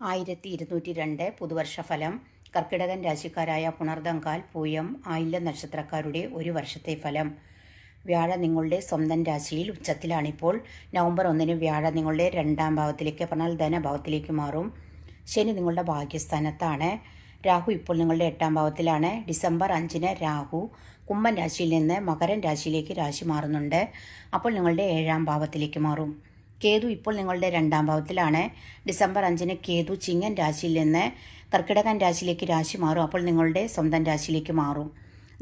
1202 പുതുവർഷ ഫലം. കർക്കിടകൻ രാശിക്കാരായ പുണർദങ്കാൽ, പൂയം, ആയില്യം നക്ഷത്രക്കാരുടെ ഒരു വർഷത്തെ ഫലം. വ്യാഴ നിങ്ങളുടെ സ്വന്തം രാശിയിൽ ഉച്ചത്തിലാണിപ്പോൾ. നവംബർ 1 വ്യാഴ നിങ്ങളുടെ 2ാം ഭാവത്തിലേക്ക്, പറഞ്ഞാൽ ധനഭാവത്തിലേക്ക് മാറും. ശനി നിങ്ങളുടെ ഭാഗ്യസ്ഥാനത്താണ്. രാഹു ഇപ്പോൾ നിങ്ങളുടെ 8ാം ഭാവത്തിലാണ്. ഡിസംബർ 5 രാഹു കുംഭൻ രാശിയിൽ നിന്ന് മകരൻ രാശിയിലേക്ക് രാശി മാറുന്നുണ്ട്. അപ്പോൾ നിങ്ങളുടെ 7ാം ഭാവത്തിലേക്ക് മാറും. കേതു ഇപ്പോൾ നിങ്ങളുടെ 2ാം ഭാവത്തിലാണ്. ഡിസംബർ 5 കേതു ചിങ്ങൻ രാശിയിൽ നിന്ന് കർക്കിടകൻ രാശിയിലേക്ക് രാശി മാറും. അപ്പോൾ നിങ്ങളുടെ സ്വന്തം രാശിയിലേക്ക് മാറും.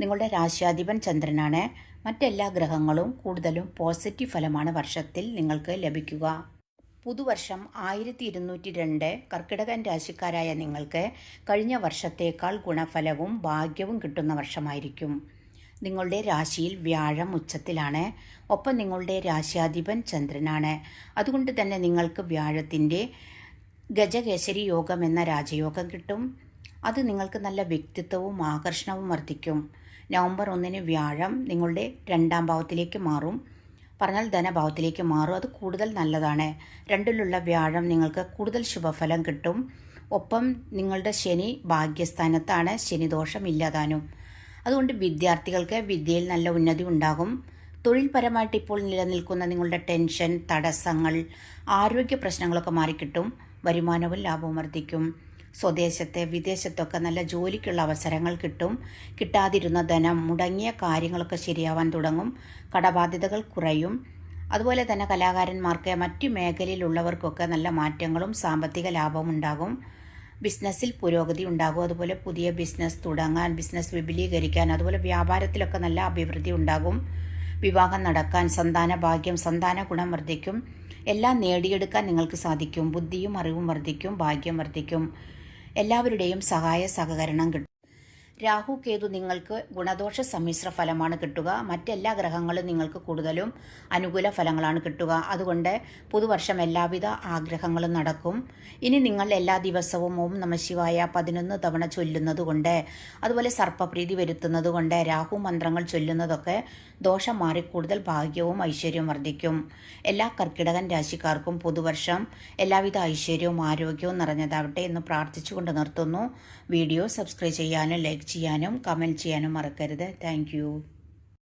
നിങ്ങളുടെ രാശിയാധിപൻ ചന്ദ്രനാണ്. മറ്റെല്ലാ ഗ്രഹങ്ങളും കൂടുതലും പോസിറ്റീവ് ഫലമാണ് വർഷത്തിൽ നിങ്ങൾക്ക് ലഭിക്കുക. പുതുവർഷം 1202 കർക്കിടകൻ രാശിക്കാരായ നിങ്ങൾക്ക് കഴിഞ്ഞ വർഷത്തേക്കാൾ ഗുണഫലവും ഭാഗ്യവും കിട്ടുന്ന വർഷമായിരിക്കും. നിങ്ങളുടെ രാശിയിൽ വ്യാഴം ഉച്ചത്തിലാണ്. ഒപ്പം നിങ്ങളുടെ രാശിയാധിപൻ ചന്ദ്രനാണ്. അതുകൊണ്ട് തന്നെ നിങ്ങൾക്ക് വ്യാഴത്തിൻ്റെ ഗജകേസരി യോഗം എന്ന രാജയോഗം കിട്ടും. അത് നിങ്ങൾക്ക് നല്ല വ്യക്തിത്വവും ആകർഷണവും വർദ്ധിക്കും. നവംബർ 1 വ്യാഴം നിങ്ങളുടെ 2ാം ഭാവത്തിലേക്ക് മാറും, പറഞ്ഞാൽ ധനഭാവത്തിലേക്ക് മാറും. അത് കൂടുതൽ നല്ലതാണ്. 2ലുള്ള വ്യാഴം നിങ്ങൾക്ക് കൂടുതൽ ശുഭഫലം കിട്ടും. ഒപ്പം നിങ്ങളുടെ ശനി ഭാഗ്യസ്ഥാനത്താണ്. ശനിദോഷം ഇല്ലാതാനും. അതുകൊണ്ട് വിദ്യാർത്ഥികൾക്ക് വിദ്യയിൽ നല്ല ഉന്നതി ഉണ്ടാകും. തൊഴിൽപരമായിട്ട് ഇപ്പോൾ നിലനിൽക്കുന്ന നിങ്ങളുടെ ടെൻഷൻ, തടസ്സങ്ങൾ, ആരോഗ്യ പ്രശ്നങ്ങളൊക്കെ മാറിക്കിട്ടും. വരുമാനവും ലാഭവും വർദ്ധിക്കും. സ്വദേശത്തെ വിദേശത്തൊക്കെ നല്ല ജോലിക്കുള്ള അവസരങ്ങൾ കിട്ടും. കിട്ടാതിരുന്ന ധനം, മുടങ്ങിയ കാര്യങ്ങളൊക്കെ ശരിയാവാൻ തുടങ്ങും. കടബാധ്യതകൾ കുറയും. അതുപോലെ തന്നെ കലാകാരന്മാർക്ക്, മറ്റു മേഖലയിലുള്ളവർക്കൊക്കെ നല്ല മാറ്റങ്ങളും സാമ്പത്തിക ലാഭവും ഉണ്ടാകും. ബിസിനസ്സിൽ പുരോഗതി ഉണ്ടാകും. അതുപോലെ പുതിയ ബിസിനസ് തുടങ്ങാൻ, ബിസിനസ് വിപുലീകരിക്കാൻ, അതുപോലെ വ്യാപാരത്തിലൊക്കെ നല്ല അഭിവൃദ്ധി ഉണ്ടാകും. വിവാഹം നടക്കാൻ, സന്താന ഭാഗ്യം, സന്താന ഗുണം വർദ്ധിക്കും. എല്ലാം നേടിയെടുക്കാൻ നിങ്ങൾക്ക് സാധിക്കും. ബുദ്ധിയും അറിവും വർദ്ധിക്കും. ഭാഗ്യം വർദ്ധിക്കും. എല്ലാവരുടെയും സഹായ സഹകരണം കിട്ടും. രാഹു കേതു നിങ്ങൾക്ക് ഗുണദോഷ സമ്മിശ്ര ഫലമാണ് കിട്ടുക. മറ്റെല്ലാ ഗ്രഹങ്ങളും നിങ്ങൾക്ക് കൂടുതലും അനുകൂല ഫലങ്ങളാണ് കിട്ടുക. അതുകൊണ്ട് പുതുവർഷം എല്ലാവിധ ആഗ്രഹങ്ങളും നടക്കും. ഇനി നിങ്ങൾ എല്ലാ ദിവസവും ഓം നമഃശിവായ 11 തവണ ചൊല്ലുന്നത് കൊണ്ട്, അതുപോലെ സർപ്പപ്രീതി വരുത്തുന്നത് കൊണ്ട്, രാഹു മന്ത്രങ്ങൾ ചൊല്ലുന്നതൊക്കെ ദോഷം മാറി കൂടുതൽ ഭാഗ്യവും ഐശ്വര്യവും വർദ്ധിക്കും. എല്ലാ കർക്കിടകൻ രാശിക്കാർക്കും പുതുവർഷം എല്ലാവിധ ഐശ്വര്യവും ആരോഗ്യവും നിറഞ്ഞതാവട്ടെ എന്ന് പ്രാർത്ഥിച്ചുകൊണ്ട് നിർത്തുന്നു. വീഡിയോ സബ്സ്ക്രൈബ് ചെയ്യാനും ലൈക്ക് ചെയ്യാനും കമൻറ്റ് ചെയ്യാനും മറക്കരുത്. താങ്ക്